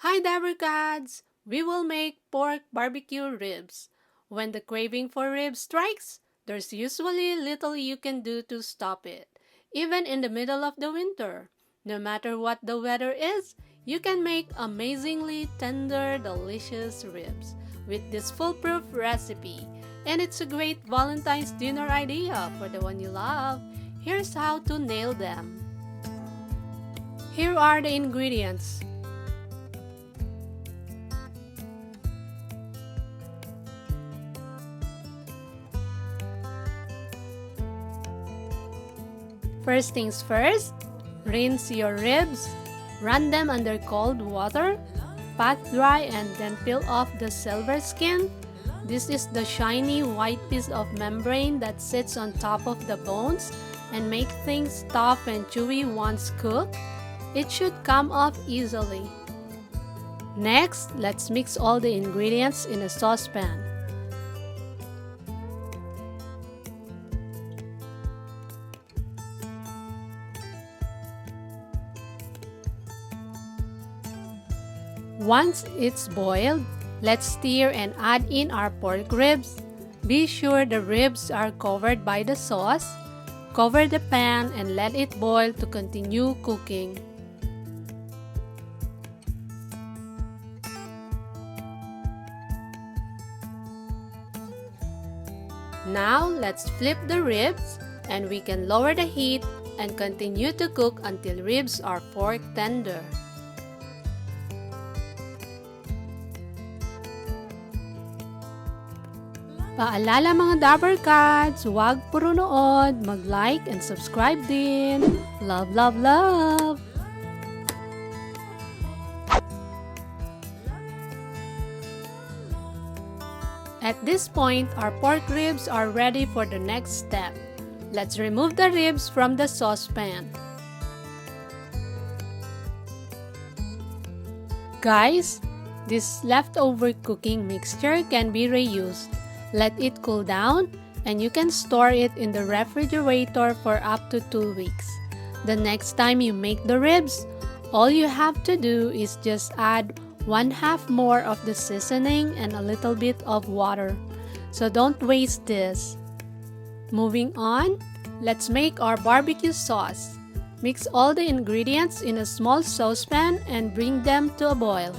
Hi Dabarkads! We will make pork barbecue ribs. When the craving for ribs strikes, there's usually little you can do to stop it. Even in the middle of the winter, no matter what the weather is, you can make amazingly tender, delicious ribs with this foolproof recipe. And it's a great Valentine's dinner idea for the one you love. Here's how to nail them. Here are the ingredients. First things first, rinse your ribs, run them under cold water, pat dry and then peel off the silver skin. This is the shiny white piece of membrane that sits on top of the bones and makes things tough and chewy once cooked. It should come off easily. Next, let's mix all the ingredients in a saucepan. Once it's boiled, let's stir and add in our pork ribs. Be sure the ribs are covered by the sauce. Cover the pan and let it boil to continue cooking. Now, let's flip the ribs and we can lower the heat and continue to cook until ribs are pork tender. Paalala mga Dabarkads, huwag puro nood, mag-like and subscribe din. Love, love, love! At this point, our pork ribs are ready for the next step. Let's remove the ribs from the saucepan. Guys, this leftover cooking mixture can be reused. Let it cool down and you can store it in the refrigerator for up to 2 weeks. The next time you make the ribs, all you have to do is just add 1/2 more of the seasoning and a little bit of water. So don't waste this. Moving on, let's make our barbecue sauce. Mix all the ingredients in a small saucepan and bring them to a boil.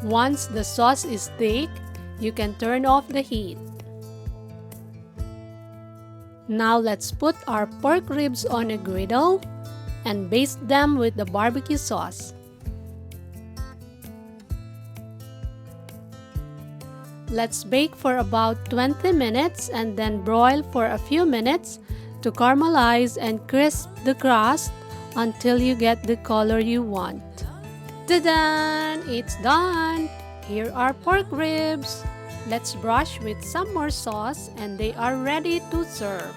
Once the sauce is thick, you can turn off the heat. Now let's put our pork ribs on a griddle and baste them with the barbecue sauce. Let's bake for about 20 minutes and then broil for a few minutes to caramelize and crisp the crust until you get the color you want. Ta-da! It's done! Here are pork ribs. Let's brush with some more sauce and they are ready to serve.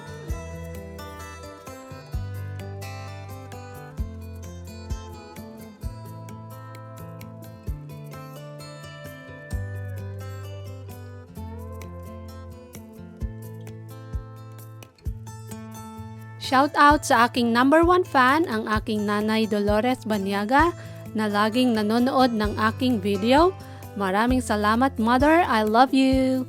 Shout out sa aking number 1 fan, ang aking nanay Dolores Banyaga, na laging nanonood ng aking video. Maraming salamat, Mother. I love you.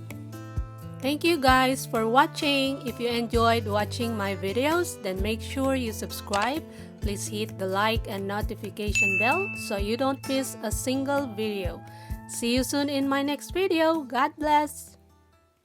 Thank you guys for watching. If you enjoyed watching my videos, then make sure you subscribe. Please hit the like and notification bell so you don't miss a single video. See you soon in my next video. God bless.